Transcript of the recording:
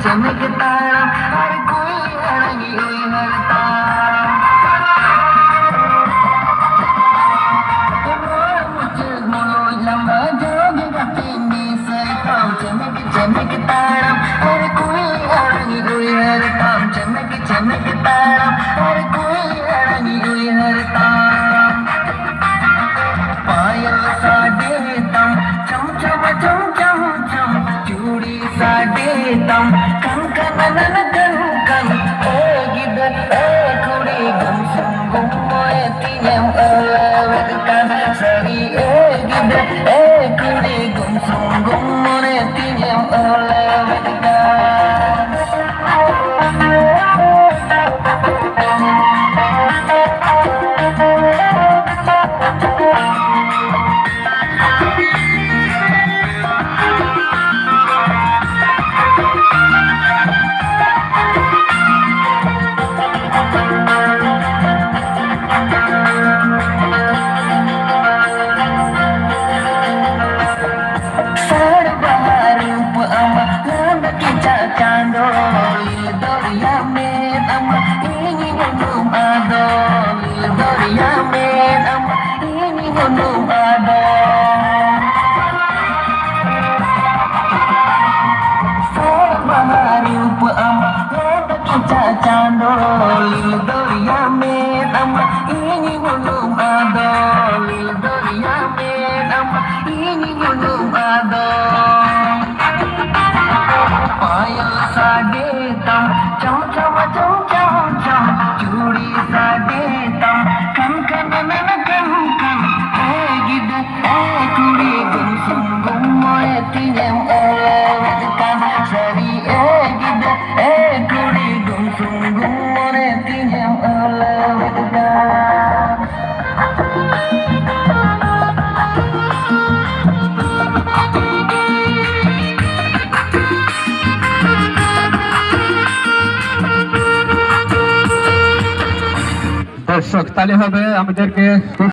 चमक तारा हर कोई अड़ंगी हुई हरता लंबा जोग गतीनी सरकाम चमक तारा हर कोई अड़ंगी हुई हरता चमक तारा हर कोई अड़ंगी हुई हरता पायल साडे तम चम चम चम चम चम चूड़ी साडे तम कंकन कंकन ए गिद ए कुड़ी गुम सुम गुम मोए तियम वेदकन सरी ए गिद ए कुड़ी गुम सुम गुम मोए तियम वेदकन चूड़ी साडे तम कंकन कंकन ए गिद ए कुड़ी गुम सुम गुम मोए तियम वेदकन सरी ए गिद ए कुड़ी गुम सुम गुम मोए तियम वेदकन দর্শক তাহলে হবে আমাদেরকে